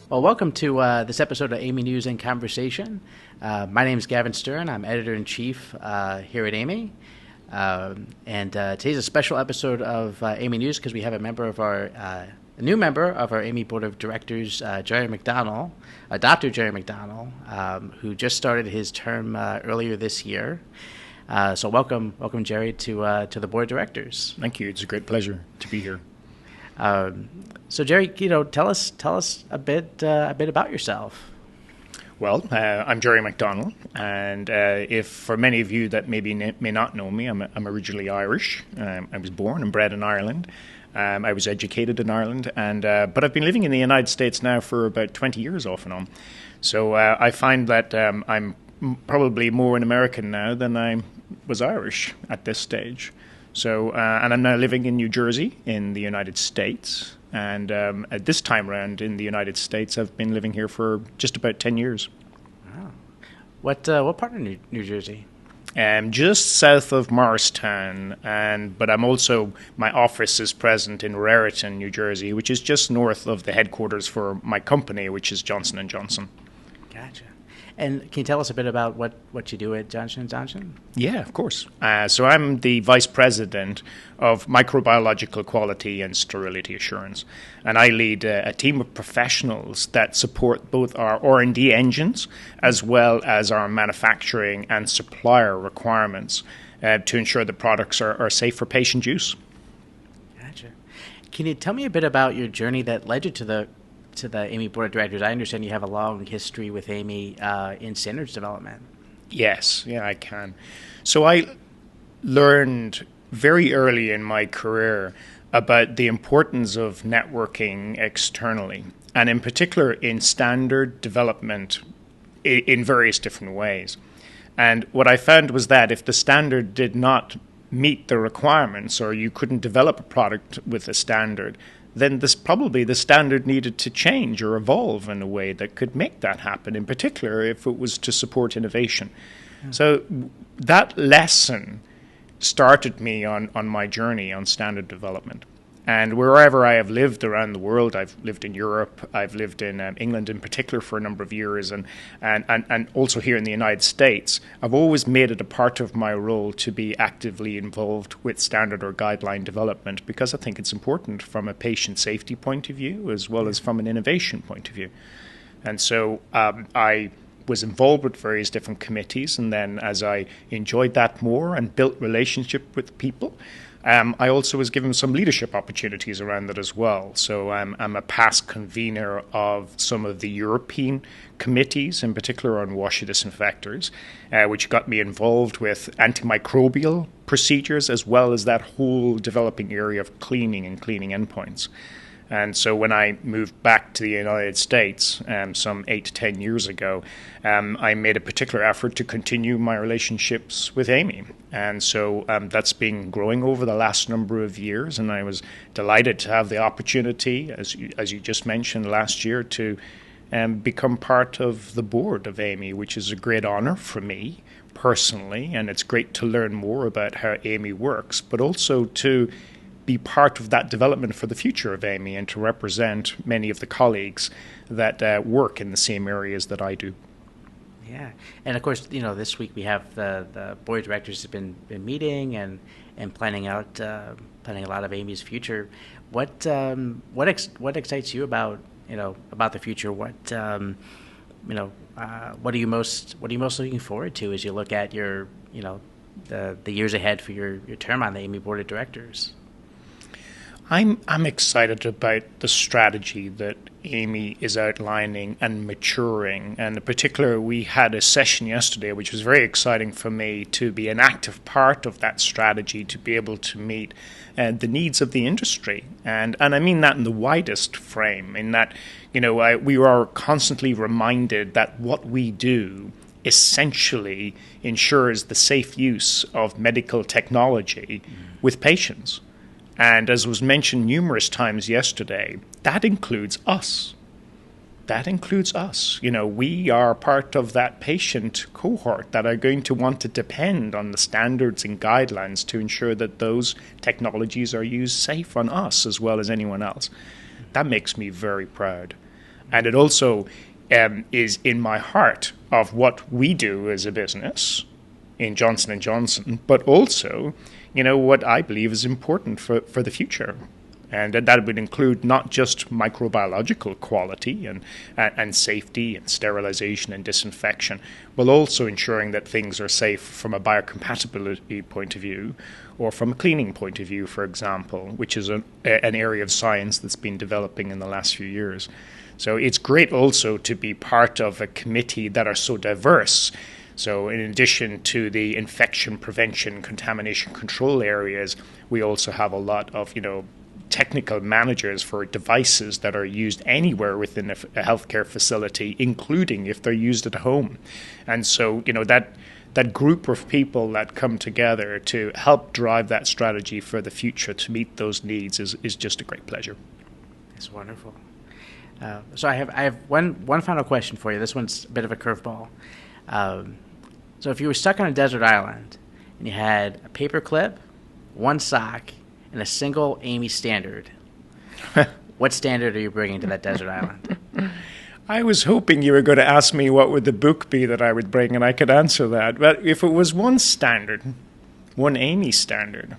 Well, welcome to this episode of AAMI News and Conversation. My name is Gavin Stern. I'm editor-in-chief here at AAMI. Today's a special episode of AAMI News because we have a new member of our AAMI Board of Directors, Gerry McDonnell, Dr. Gerry McDonnell, who just started his term earlier this year. So welcome, Gerry, to the Board of Directors. Thank you. It's a great pleasure to be here. So Gerry, tell us a bit about yourself. Well, I'm Gerry McDonnell, and if for many of you that maybe may not know me, I'm originally Irish. I was born and bred in Ireland. I was educated in Ireland, but I've been living in the United States now for about 20 years off and on. So I find that I'm probably more an American now than I was Irish at this stage. So, and I'm now living in New Jersey in the United States. And at this time around in the United States, I've been living here for just about 10 years. Wow. What part of New Jersey? Just south of Morristown. But my office is present in Raritan, New Jersey, which is just north of the headquarters for my company, which is Johnson & Johnson. Gotcha. And can you tell us a bit about what you do at Johnson & Johnson? Yeah, of course. So I'm the Vice President of Microbiological Quality and Sterility Assurance. And I lead a team of professionals that support both our R&D engines as well as our manufacturing and supplier requirements to ensure the products are safe for patient use. Gotcha. Can you tell me a bit about your journey that led you to the AAMI Board of Directors? I understand you have a long history with AAMI in standards development. Yes, yeah, I can. So I learned very early in my career about the importance of networking externally, and in particular in standard development in various different ways. And what I found was that if the standard did not meet the requirements, or you couldn't develop a product with a standard, then probably the standard needed to change or evolve in a way that could make that happen, in particular if it was to support innovation. Yeah. So that lesson started me on my journey on standard development. And wherever I have lived around the world, I've lived in Europe, I've lived in England in particular for a number of years, and also here in the United States, I've always made it a part of my role to be actively involved with standard or guideline development because I think it's important from a patient safety point of view as well as from an innovation point of view. And so I was involved with various different committees, and then as I enjoyed that more and built relationship with people, I also was given some leadership opportunities around that as well. So I'm a past convener of some of the European committees, in particular on washer disinfectors, which got me involved with antimicrobial procedures as well as that whole developing area of cleaning and cleaning endpoints. And so when I moved back to the United States some 8 to 10 years ago, I made a particular effort to continue my relationships with AAMI. And so that's been growing over the last number of years, and I was delighted to have the opportunity, as you just mentioned last year, to become part of the board of AAMI, which is a great honor for me personally, and it's great to learn more about how AAMI works, but also to be part of that development for the future of AAMI and to represent many of the colleagues that work in the same areas that I do. Yeah, and of course, this week we have the board of directors have been meeting and planning a lot of AAMI's future. What excites you about the future? What are you most looking forward to as you look at your the years ahead for your term on the AAMI board of directors? I'm excited about the strategy that AAMI is outlining and maturing. And in particular, we had a session yesterday, which was very exciting for me to be an active part of that strategy, to be able to meet the needs of the industry. And I mean that in the widest frame, in that, we are constantly reminded that what we do essentially ensures the safe use of medical technology with patients. And as was mentioned numerous times yesterday, that includes us. That includes us. We are part of that patient cohort that are going to want to depend on the standards and guidelines to ensure that those technologies are used safe on us as well as anyone else. That makes me very proud. And it also is in my heart of what we do as a business in Johnson & Johnson, but also, what I believe is important for the future. And that would include not just microbiological quality and safety and sterilization and disinfection, but also ensuring that things are safe from a biocompatibility point of view or from a cleaning point of view, for example, which is an area of science that's been developing in the last few years. So it's great also to be part of a committee that are so diverse. So in addition to the infection prevention, contamination control areas, we also have a lot of, technical managers for devices that are used anywhere within a healthcare facility, including if they're used at home. And so, that group of people that come together to help drive that strategy for the future to meet those needs is just a great pleasure. It's wonderful. So I have one final question for you. This one's a bit of a curveball. So if you were stuck on a desert island and you had a paper clip, one sock, and a single AAMI standard, what standard are you bringing to that desert island? I was hoping you were going to ask me what would the book be that I would bring, and I could answer that. But if it was one standard, one AAMI standard,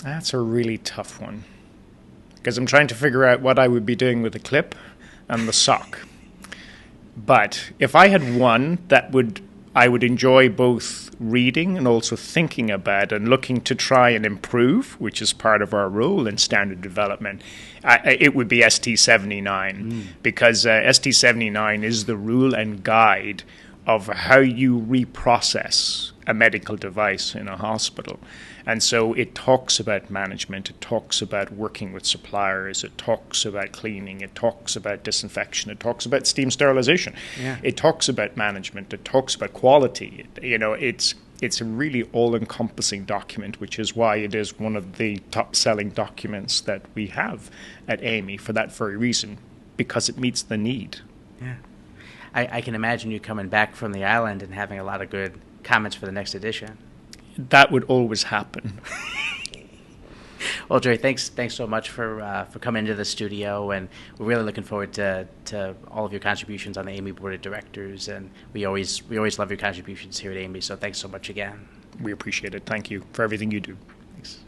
that's a really tough one, because I'm trying to figure out what I would be doing with the clip and the sock. But if I had one that I would enjoy both reading and also thinking about and looking to try and improve, which is part of our role in standard development, it would be ST79, because ST79 is the rule and guide of how you reprocess a medical device in a hospital. And so it talks about management, it talks about working with suppliers, it talks about cleaning, it talks about disinfection, it talks about steam sterilization, it talks about management, it talks about quality. It's a really all-encompassing document, which is why it is one of the top-selling documents that we have at AAMI for that very reason, because it meets the need. Yeah. I can imagine you coming back from the island and having a lot of good comments for the next edition. That would always happen. Well, Gerry, thanks so much for coming into the studio, and we're really looking forward to all of your contributions on the AAMI Board of Directors, and we always love your contributions here at AAMI. So thanks so much again. We appreciate it. Thank you for everything you do. Thanks.